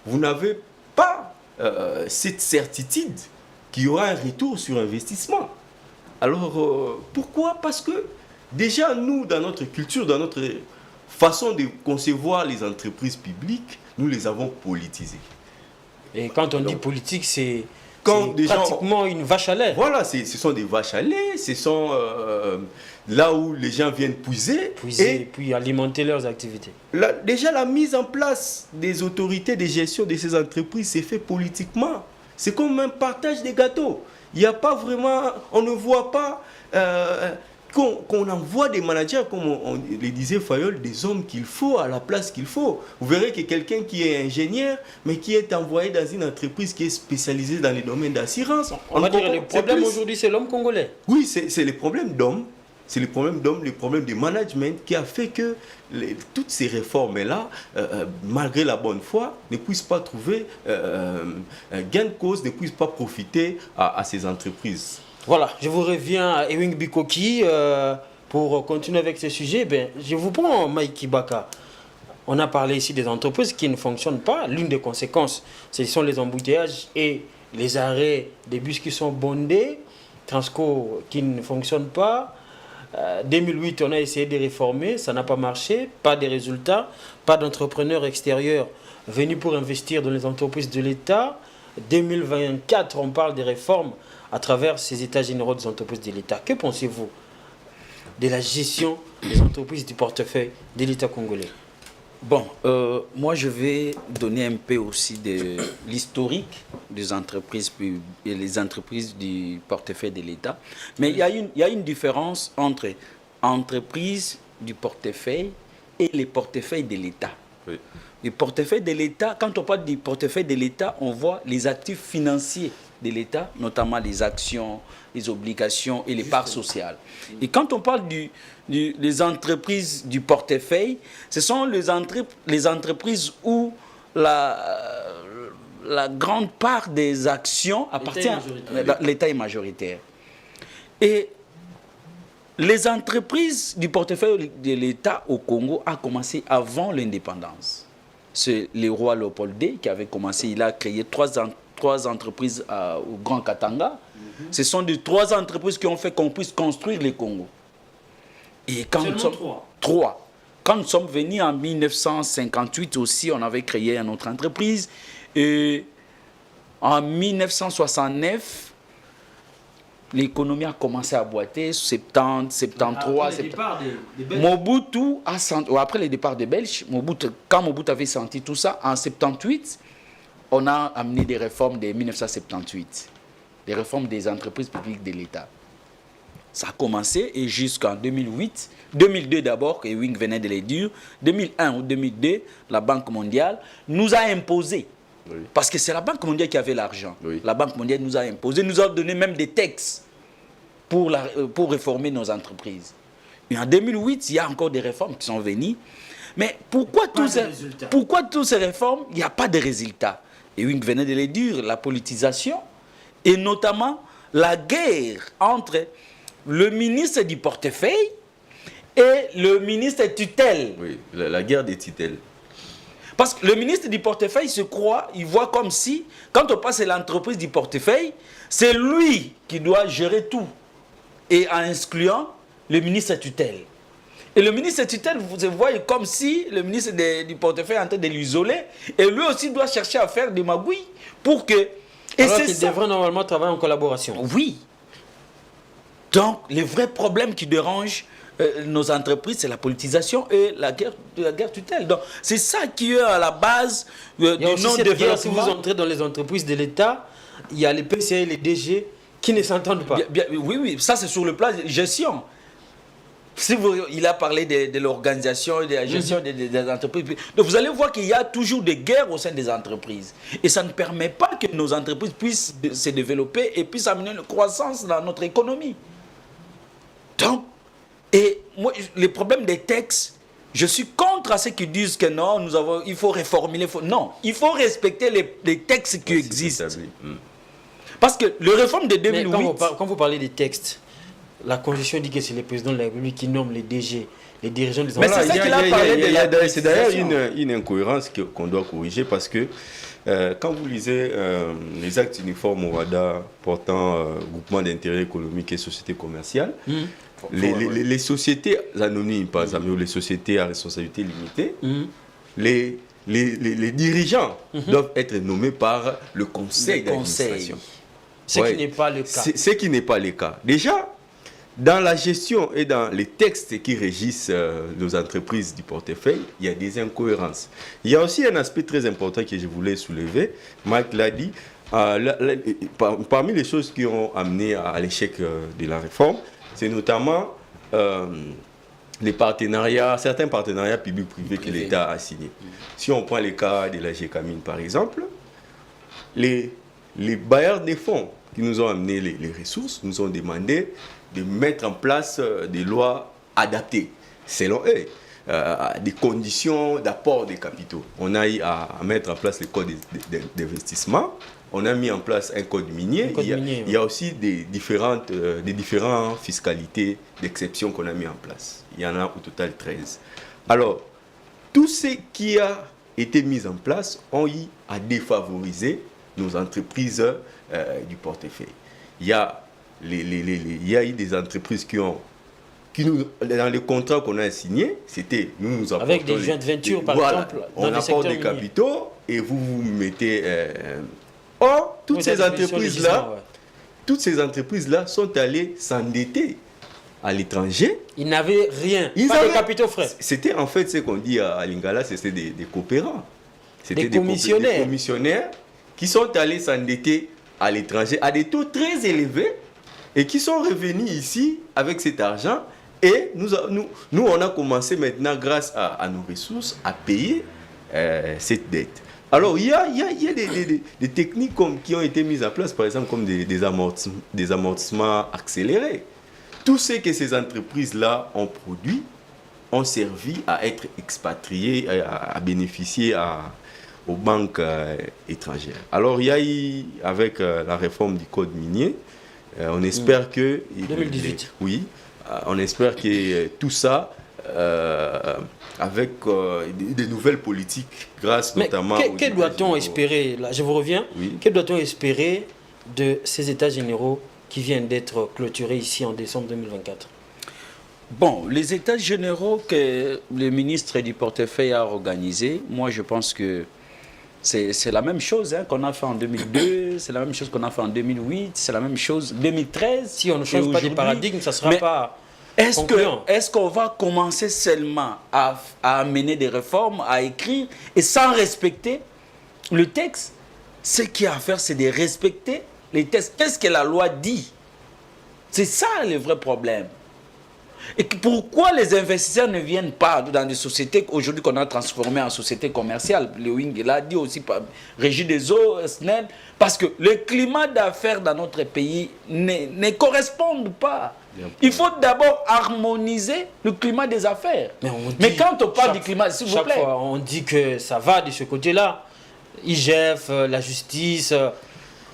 S3: vous n'avez pas cette certitude qu'il y aura un retour sur investissement. Alors, pourquoi? Parce que déjà, nous, dans notre culture, dans notre façon de concevoir les entreprises publiques, nous les avons politisées.
S1: Et quand on dit politique, c'est pratiquement une vache à lait.
S3: Voilà, ce sont des vaches à lait, ce sont là où les gens viennent puiser
S1: et puis alimenter leurs activités.
S3: Déjà, la mise en place des autorités de gestion de ces entreprises s'est fait politiquement. C'est comme un partage des gâteaux. Il n'y a pas vraiment, on ne voit pas qu'on envoie des managers, comme on le disait Fayol, des hommes qu'il faut à la place qu'il faut. Vous verrez que quelqu'un qui est ingénieur, mais qui est envoyé dans une entreprise qui est spécialisée dans les domaines d'assurance.
S1: On va dire que le problème aujourd'hui, c'est l'homme congolais.
S3: Oui, c'est le problème d'homme. C'est le problème d'homme, le problème de management qui a fait que toutes ces réformes-là, malgré la bonne foi, ne puissent pas trouver gain de cause, ne puissent pas profiter à ces entreprises.
S1: Voilà, je vous reviens à Ewing Bikoki pour continuer avec ce sujet. Je vous prends Mike Kibaka. On a parlé ici des entreprises qui ne fonctionnent pas. L'une des conséquences, ce sont les embouteillages et les arrêts des bus qui sont bondés, Transco qui ne fonctionne pas. 2008, on a essayé de réformer, ça n'a pas marché, pas de résultats, pas d'entrepreneurs extérieurs venus pour investir dans les entreprises de l'État. 2024, on parle des réformes à travers ces états généraux des entreprises de l'État. Que pensez-vous de la gestion des entreprises du portefeuille de l'État congolais?
S2: Bon, moi je vais donner un peu aussi de l'historique des entreprises et les entreprises du portefeuille de l'État. Mais il y a une différence entre entreprises du portefeuille et les portefeuilles de l'État. Oui. Le portefeuille de l'État, quand on parle du portefeuille de l'État, on voit les actifs financiers de l'État, notamment les actions, les obligations et les parts sociales. Et quand on parle des entreprises du portefeuille, ce sont les entreprises où la grande part des actions appartient à l'État est majoritaire. Et les entreprises du portefeuille de l'État au Congo a commencé avant l'indépendance. c'est le roi Léopold II qui avait commencé. Il a créé trois entreprises au Grand Katanga. Ce sont des 3 entreprises qui ont fait qu'on puisse construire le Congo. Et quand nous sommes 3. Quand nous sommes venus en 1958 aussi, on avait créé une autre entreprise. Et en 1969, l'économie a commencé à boiter, 70, 73. Mobutu, après le départ des Belges, quand Mobutu avait senti tout ça, en 78, on a amené des réformes de 1978, des réformes des entreprises publiques de l'État. Ça a commencé et jusqu'en 2008, 2002 d'abord, que Wing venait de le dire, 2001 ou 2002, la Banque mondiale nous a imposé. Oui. Parce que c'est la Banque mondiale qui avait l'argent. Oui. La Banque mondiale nous a imposé, nous a donné même des textes pour réformer nos entreprises. Et en 2008, il y a encore des réformes qui sont venues. Mais pourquoi toutes ces réformes, il n'y a pas de résultats? Et Wing venait de le dire, la politisation et notamment la guerre entre le ministre du portefeuille et le ministre tutelle.
S3: Oui, la guerre des tutelles.
S2: Parce que le ministre du portefeuille il voit comme si, quand on passe à l'entreprise du portefeuille, c'est lui qui doit gérer tout. Et en excluant le ministre tutelle. Et le ministre tutelle, vous voyez comme si le ministre du portefeuille est en train de l'isoler. Et lui aussi doit chercher à faire des magouilles pour que...
S1: Alors qu'il devrait normalement travailler en collaboration.
S2: Oui. Donc, les vrais problèmes qui dérangent nos entreprises, c'est la politisation et la guerre tutelle. Donc, c'est ça qui est à la base du non-développement.
S1: Si vous entrez dans les entreprises de l'État, il y a les PCA et les DG qui ne s'entendent pas.
S2: Oui, ça c'est sur le plan de gestion. Il a parlé de l'organisation et de la gestion des entreprises. Donc vous allez voir qu'il y a toujours des guerres au sein des entreprises. Et ça ne permet pas que nos entreprises puissent se développer et puissent amener une croissance dans notre économie. Donc, et moi, les problèmes des textes, je suis contre à ceux qui disent que non, il faut réformer. Non, il faut respecter les textes qui existent. Parce que le réforme de 2008...
S1: Mais quand vous parlez des textes, la Constitution dit que c'est le président de la République qui nomme les DG, les dirigeants des
S3: entreprises. Mais c'est ça qu'il a parlé. C'est d'ailleurs une incohérence qu'on doit corriger parce que quand vous lisez les actes uniformes au WADA portant groupement d'intérêt économique et société commerciale, les sociétés anonymes, par exemple, ou les sociétés à responsabilité limitée, les dirigeants doivent être nommés par le conseil d'administration.
S1: Ce qui n'est pas le cas.
S3: Ce qui n'est pas le cas. Déjà, dans la gestion et dans les textes qui régissent nos entreprises du portefeuille, il y a des incohérences. Il y a aussi un aspect très important que je voulais soulever. Mike l'a dit. Parmi les choses qui ont amené à l'échec de la réforme, c'est notamment les partenariats, certains partenariats publics-privés que l'État a signés. Si on prend le cas de la GECAMINE, par exemple, les bailleurs des fonds qui nous ont amené les ressources nous ont demandé de mettre en place des lois adaptées, selon eux, des conditions d'apport des capitaux. On a eu à mettre en place le code d'investissement, on a mis en place un code minier, il y a aussi des différentes fiscalités d'exception qu'on a mis en place. Il y en a au total 13. Alors, tout ce qui a été mis en place ont eu à défavoriser nos entreprises du portefeuille. Il y a eu des entreprises qui nous, dans les contrats qu'on a signés, c'était nous apportons
S1: avec des joint ventures par exemple.
S3: On apporte des capitaux et vous mettez. Or, toutes ces entreprises-là sont allées s'endetter à l'étranger.
S1: Ils n'avaient rien, pas de capitaux frais.
S3: C'était en fait ce qu'on dit à Lingala, c'était des coopérants.
S1: C'était des commissionnaires.
S3: Des commissionnaires qui sont allés s'endetter à l'étranger à des taux très élevés et qui sont revenus ici avec cet argent. Et nous on a commencé maintenant, grâce à nos ressources, à payer cette dette. Alors, il y a des techniques qui ont été mises en place, par exemple, comme des amortissements accélérés. Tout ce que ces entreprises-là ont produit ont servi à être expatriés, à bénéficier aux banques étrangères. Alors, il y a eu, avec la réforme du code minier, on espère que...
S1: 2018.
S3: Oui, on espère que tout ça avec des nouvelles politiques grâce
S1: Mais
S3: notamment
S1: que doit-on espérer, là, je vous reviens,
S3: Oui.
S1: que doit-on espérer de ces États généraux qui viennent d'être clôturés ici en décembre 2024?
S2: Bon, les états généraux que le ministre du portefeuille a organisés, moi je pense que c'est la même chose qu'on a fait en 2002, c'est la même chose qu'on a fait en 2008, c'est la même chose en 2013.
S1: Si on ne change pas de paradigme, ça ne sera pas concluant.
S2: Est-ce qu'on va commencer seulement à amener des réformes, à écrire, et sans respecter le texte? Ce qu'il y a à faire, c'est de respecter les textes. Qu'est-ce que la loi dit? C'est ça le vrai problème. Et pourquoi les investisseurs ne viennent pas dans des sociétés aujourd'hui qu'on a transformées en sociétés commerciales? Le Wing l'a dit aussi, par Régie des eaux, SNEL, parce que le climat d'affaires dans notre pays ne correspond pas. Il faut d'abord harmoniser le climat des affaires. Mais quand on parle du climat, s'il vous plaît...
S1: Chaque fois, on dit que ça va de ce côté-là. IGF, la justice...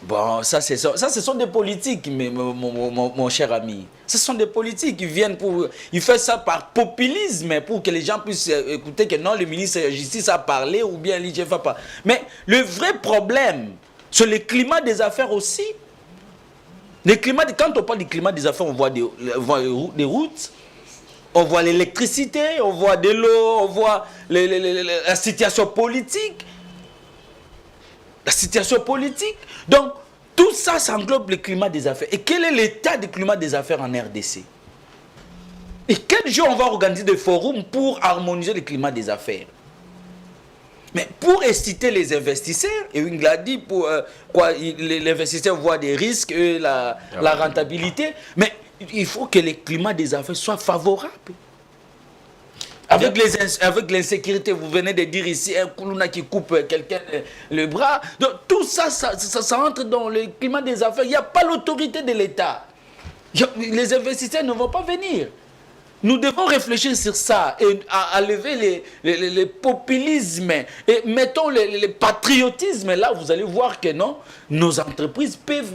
S2: Bon, ça, ce sont des politiques, mais, mon cher ami. Ce sont des politiques qui viennent pour... Ils font ça par populisme, pour que les gens puissent écouter que non, le ministre de la Justice a parlé, ou bien l'IGF a parlé. Mais le vrai problème, c'est le climat des affaires aussi. Quand on parle du climat des affaires, on voit des routes, on voit l'électricité, on voit de l'eau, on voit la situation politique. La situation politique. Donc, tout ça, ça englobe le climat des affaires. Et quel est l'état du climat des affaires en RDC? Et quel jour on va organiser des forums pour harmoniser le climat des affaires? Mais pour inciter les investisseurs, et il l'a dit, l'investisseur voit des risques, la rentabilité, mais il faut que le climat des affaires soit favorable. Avec l'insécurité, vous venez de dire ici, un Koulouna qui coupe quelqu'un le bras. Donc, tout ça, ça entre dans le climat des affaires. Il n'y a pas l'autorité de l'État. Les investisseurs ne vont pas venir. Nous devons réfléchir sur ça et à lever les populismes et mettons le patriotisme. Là, vous allez voir que non, nos entreprises peuvent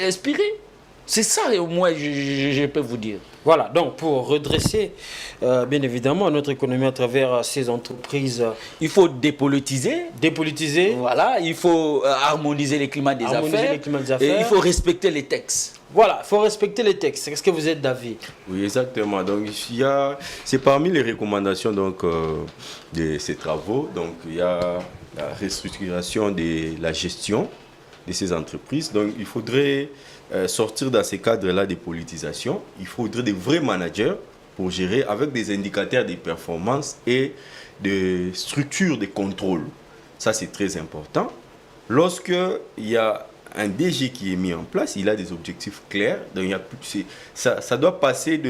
S2: inspirer. C'est ça, au moins, je peux vous dire.
S1: Voilà, donc pour redresser, bien évidemment, notre économie à travers ces entreprises...
S2: il faut dépolitiser.
S1: Dépolitiser.
S2: Voilà, il faut harmoniser les climats des affaires. Et il faut respecter les textes.
S1: Voilà, il faut respecter les textes. Est-ce que vous êtes d'avis?
S3: Oui, exactement. Donc, c'est parmi les recommandations donc, de ces travaux. Donc, il y a la restructuration de la gestion de ces entreprises. Donc, il faudrait sortir dans ces cadres-là des politisations. Il faudrait des vrais managers pour gérer avec des indicateurs de performance et de structures de contrôle. Ça, c'est très important. Lorsque il y a un DG qui est mis en place, il a des objectifs clairs. Donc, ça doit passer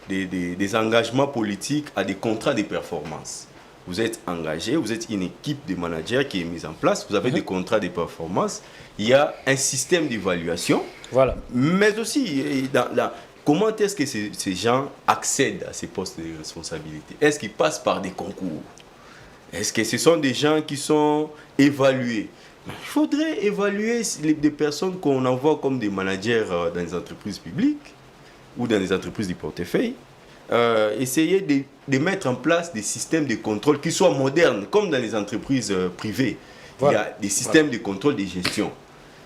S3: des engagements politiques à des contrats de performance. Vous êtes engagé, vous êtes une équipe de managers qui est mise en place, vous avez des contrats de performance, il y a un système d'évaluation. Voilà. Mais aussi, comment est-ce que ces gens accèdent à ces postes de responsabilité? Est-ce qu'ils passent par des concours? Est-ce que ce sont des gens qui sont évalués? Il faudrait évaluer des personnes qu'on envoie comme des managers dans les entreprises publiques ou dans les entreprises du portefeuille. Essayer de mettre en place des systèmes de contrôle qui soient modernes, comme dans les entreprises privées. Voilà. Il y a des systèmes de contrôle de gestion.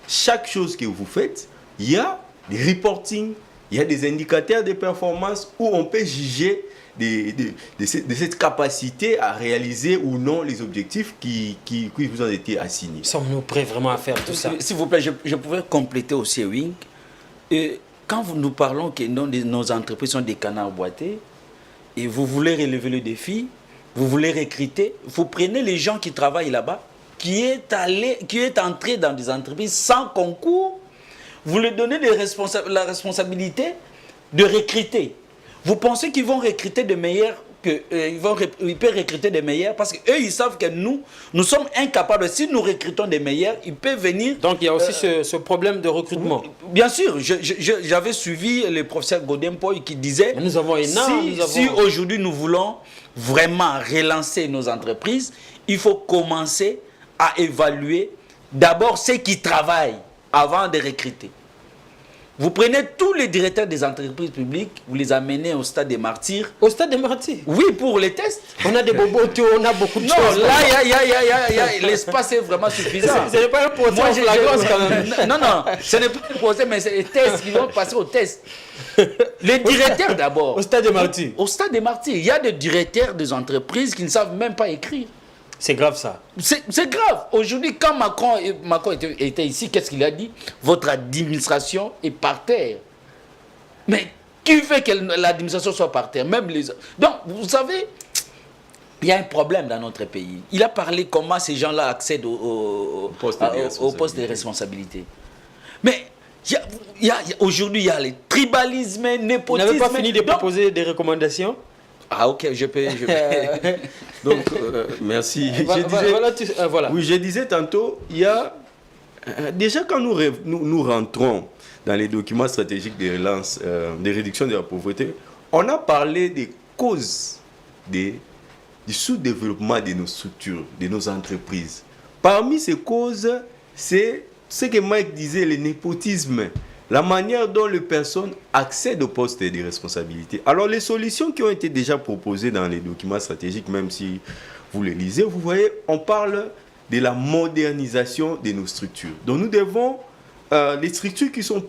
S3: Chaque chose que vous faites, il y a des reporting, il y a des indicateurs de performance où on peut juger de cette capacité à réaliser ou non les objectifs qui vous ont été assignés.
S1: Sommes-nous prêts vraiment à faire tout ça?
S2: S'il vous plaît, je pouvais compléter aussi, Wing. Quand nous parlons que nos entreprises sont des canards boités, et vous voulez relever le défi, vous voulez recruter, vous prenez les gens qui travaillent là-bas, qui est entré dans des entreprises sans concours, vous leur donnez la responsabilité de recruter. Vous pensez qu'ils vont recruter de meilleurs, ils peuvent recruter des meilleurs parce qu'eux, ils savent que nous sommes incapables. Si nous recrutons des meilleurs, ils peuvent venir...
S1: Donc il y a aussi ce problème de recrutement.
S2: Bien sûr, j'avais suivi le professeur Godin Poy qui disait...
S1: Mais nous avons
S2: si aujourd'hui nous voulons vraiment relancer nos entreprises, il faut commencer à évaluer d'abord ceux qui travaillent avant de recruter. Vous prenez tous les directeurs des entreprises publiques, vous les amenez au stade des martyrs.
S1: Au stade des martyrs?
S2: Oui, pour les tests.
S1: On a des bobotos, on a beaucoup de
S2: non,
S1: choses.
S2: Non, là, l'espace est vraiment suffisant.
S1: Ce n'est pas un procès en flagrance quand même.
S2: Non, ce n'est pas un procès, mais c'est les tests qui vont passer au test. Les directeurs d'abord.
S1: Au stade des martyrs.
S2: Au stade des martyrs. Il y a des directeurs des entreprises qui ne savent même pas écrire.
S1: C'est grave ça.
S2: C'est grave. Aujourd'hui, quand Macron était ici, qu'est-ce qu'il a dit? Votre administration est par terre. Mais qui fait que l'administration soit par terre? Même les... Donc, vous savez, il y a un problème dans notre pays. Il a parlé comment ces gens-là accèdent au poste de responsabilité. Mais aujourd'hui, il y a les tribalismes, népotisme.
S1: Vous n'avez pas fini de proposer des recommandations?
S2: Ah ok, je peux.
S3: Donc, merci.
S1: Voilà.
S3: Oui, je disais tantôt, il y a... déjà quand nous rentrons dans les documents stratégiques de relance, de réduction de la pauvreté, on a parlé des causes du sous-développement de nos structures, de nos entreprises. Parmi ces causes, c'est ce que Mike disait, le népotisme. La manière dont les personnes accèdent au poste de responsabilité. Alors, les solutions qui ont été déjà proposées dans les documents stratégiques, même si vous les lisez, vous voyez, on parle de la modernisation de nos structures. Donc, nous devons, les structures qui sont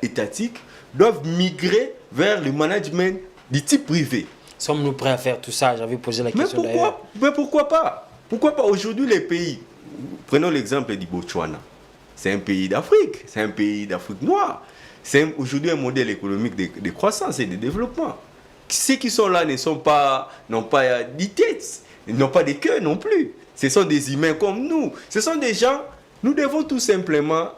S3: étatiques doivent migrer vers le management du type privé.
S1: Sommes-nous prêts à faire tout ça? J'avais posé la question d'ailleurs.
S3: Mais pourquoi pas? Pourquoi pas? Aujourd'hui, les pays, prenons l'exemple du Botswana. C'est un pays d'Afrique, c'est un pays d'Afrique noire. C'est aujourd'hui un modèle économique de croissance et de développement. Ceux qui sont là n'ont pas des têtes, n'ont pas de cœur non plus. Ce sont des humains comme nous. Ce sont des gens, nous devons tout simplement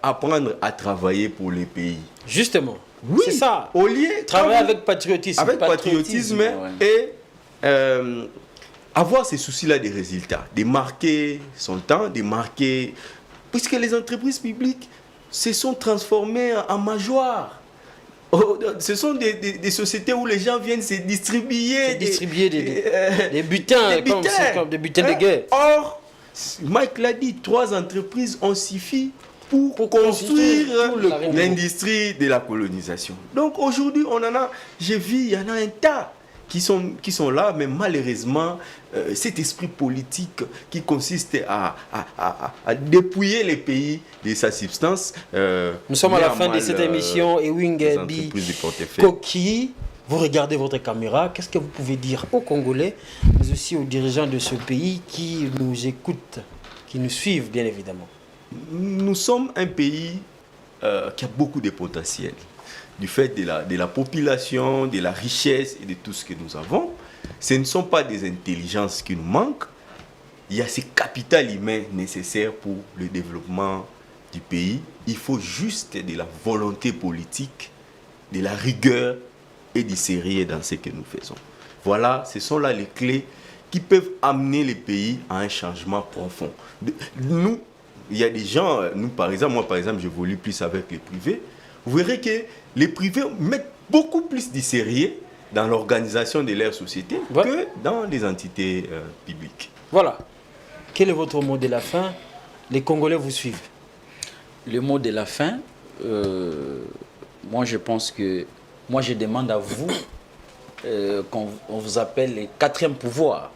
S3: apprendre à travailler pour les pays.
S1: Justement,
S3: oui,
S1: c'est ça.
S3: Au lieu
S1: travailler avec patriotisme.
S3: Avec patriotisme et avoir ces soucis-là des résultats, de marquer son temps, de marquer... Puisque les entreprises publiques se sont transformées en majoires. Ce sont des sociétés où les gens viennent se distribuer
S1: des butins, comme des butins de guerre.
S3: Or, Mike l'a dit, 3 entreprises ont suffi pour construire l'industrie de la colonisation. Donc aujourd'hui, on en a, j'ai vu, il y en a un tas qui sont là, mais malheureusement, cet esprit politique qui consiste à dépouiller les pays de sa substance.
S1: Nous sommes à la fin de cette émission. Ewing Bi Koki, vous regardez votre caméra. Qu'est-ce que vous pouvez dire aux Congolais, mais aussi aux dirigeants de ce pays qui nous écoutent, qui nous suivent, bien évidemment?
S3: Nous sommes un pays qui a beaucoup de potentiel. Du fait de la population, de la richesse et de tout ce que nous avons. Ce ne sont pas des intelligences qui nous manquent. Il y a ce capital humain nécessaire pour le développement du pays. Il faut juste de la volonté politique, de la rigueur et du sérieux dans ce que nous faisons. Voilà, ce sont là les clés qui peuvent amener les pays à un changement profond. Nous, il y a des gens, nous par exemple, moi par exemple, j'évolue plus avec les privés. Vous verrez que les privés mettent beaucoup plus de sérieux dans l'organisation de leur société que dans les entités publiques.
S1: Voilà. Quel est votre mot de la fin? Les Congolais vous suivent.
S2: Le mot de la fin, moi je pense que... Moi je demande à vous qu'on vous appelle les 4e pouvoir,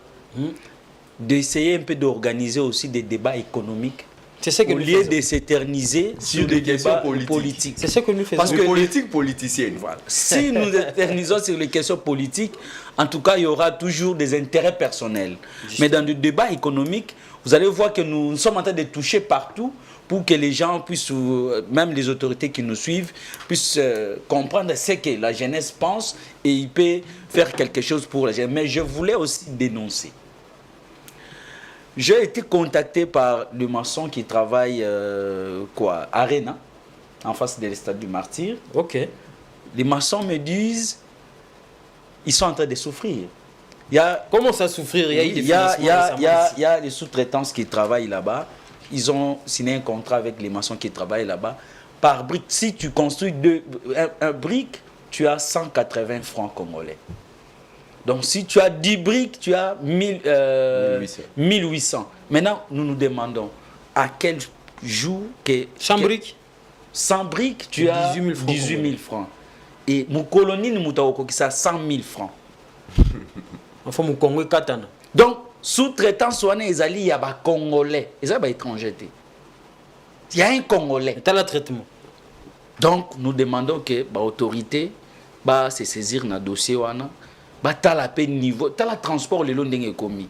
S2: d'essayer un peu d'organiser aussi des débats économiques. C'est ce que au lieu de s'éterniser sur des questions politiques.
S1: C'est ce que nous faisons.
S3: Parce que politique politicienne.
S2: Voilà. Si nous éternisons sur les questions politiques, en tout cas, il y aura toujours des intérêts personnels. Mais dans le débat économique, vous allez voir que nous sommes en train de toucher partout pour que les gens puissent, même les autorités qui nous suivent, puissent comprendre ce que la jeunesse pense et ils peuvent faire quelque chose pour la jeunesse. Mais je voulais aussi dénoncer. J'ai été contacté par le maçon qui travaille à Arena, en face de l'Estade du Martyr.
S1: Ok.
S2: Les maçons me disent, ils sont en train de souffrir.
S1: Comment ça souffrir? Il y
S2: a les sous-traitances qui travaillent là-bas. Ils ont signé un contrat avec les maçons qui travaillent là-bas. Par brique, si tu construis un brique, tu as 180 francs congolais. Donc, si tu as 10 briques, tu as 1800. Maintenant, nous nous demandons à quel jour que...
S1: Chambrique
S2: 100 briques, tu as 18 000 francs. Et mon colonie, nous avons 100 000 francs.
S1: Enfin, mon Congo est katana.
S2: Donc, sous-traitant, il y a des Congolais. Il y a des étrangers. Il y a un Congolais.
S1: C'est le traitement.
S2: Donc, nous demandons que l'autorité se saisir dans le dossier. T'as la paix niveau, t'as le transport le long de commis.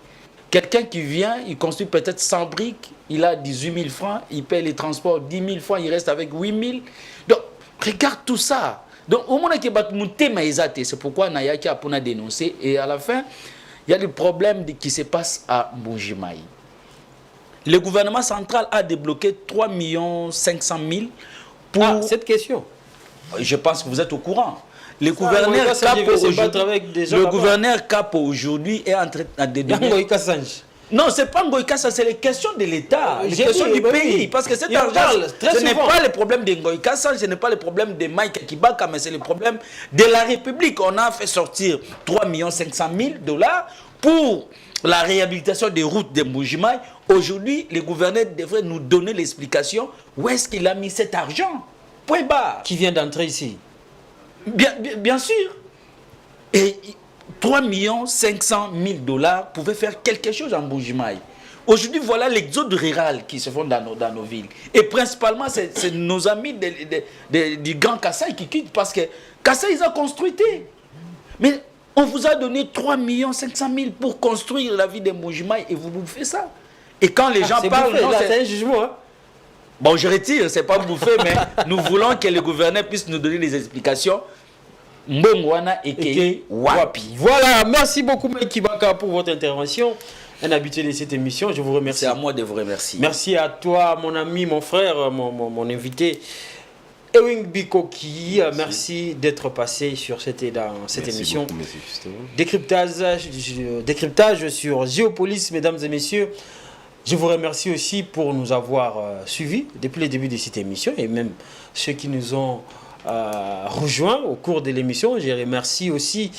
S2: Quelqu'un qui vient, il construit peut-être 100 briques, il a 18 000 francs, il paye les transports 10 000 francs, il reste avec 8 000. Donc, regarde tout ça. Donc, au moment où c'est pourquoi Nayaki a pour dénoncer. Et à la fin, il y a des problèmes qui se passent à Mbuji-Mayi. Le gouvernement central a débloqué 3 500 000 pour...
S1: Ah, cette question.
S2: Je pense que vous êtes au courant. Le gouverneur Capo aujourd'hui est en train de donner... Non, ce n'est pas Ngoï Kassa, c'est les questions de l'État, les questions du pays. Parce que cet argent, ce n'est pas le problème de Ngoï Kassa, ce n'est pas le problème de Mike Kibaka, mais c'est le problème de la République. On a fait sortir 3 500 000 $ pour la réhabilitation des routes de Mbuji-Mayi. Aujourd'hui, le gouverneur devrait nous donner l'explication où est-ce qu'il a mis cet argent. Point barre.
S1: Qui vient d'entrer ici?
S2: Bien sûr. Et 3 500 000 $ pouvaient faire quelque chose en Mbuji-Mayi. Aujourd'hui, voilà l'exode rural qui se font dans nos villes. Et principalement, c'est nos amis du Grand Kassai qui quittent parce que Kassai, ils ont construit. Mais on vous a donné 3 500 000 pour construire la ville de Mbuji-Mayi et vous bouffez ça. Et quand les gens parlent...
S1: C'est un jugement. Hein?
S2: Bon, je retire, c'est pas bouffé, mais nous voulons que le gouverneur puisse nous donner des explications. Mbongwana et Wapi.
S1: Voilà, merci beaucoup Mike Kibaka pour votre intervention. Un habitué de cette émission, je vous remercie.
S2: C'est à moi de vous remercier.
S1: Merci à toi, mon ami, mon frère, mon invité, Ewing Bikoki. Merci d'être passé sur cette émission. Décryptage sur Géopolis, mesdames et messieurs. Je vous remercie aussi pour nous avoir suivis depuis le début de cette émission et même ceux qui nous ont rejoints au cours de l'émission. Je remercie aussi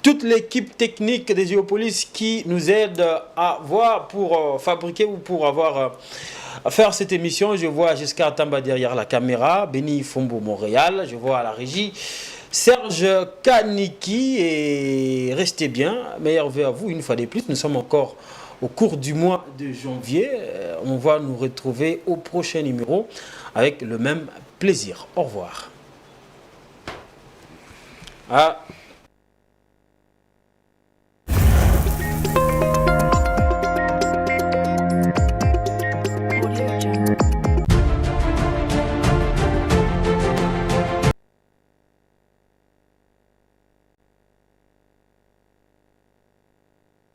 S1: toute l'équipe technique de Géopolis qui nous aide à voir pour fabriquer ou pour faire cette émission. Je vois Giscard Tamba derrière la caméra, Benny Fombo Montréal, je vois à la régie Serge Kaniki et restez bien, meilleurs vœux à vous une fois de plus. Nous sommes encore au cours du mois de janvier. On va nous retrouver au prochain numéro avec le même plaisir. Au revoir. Ah.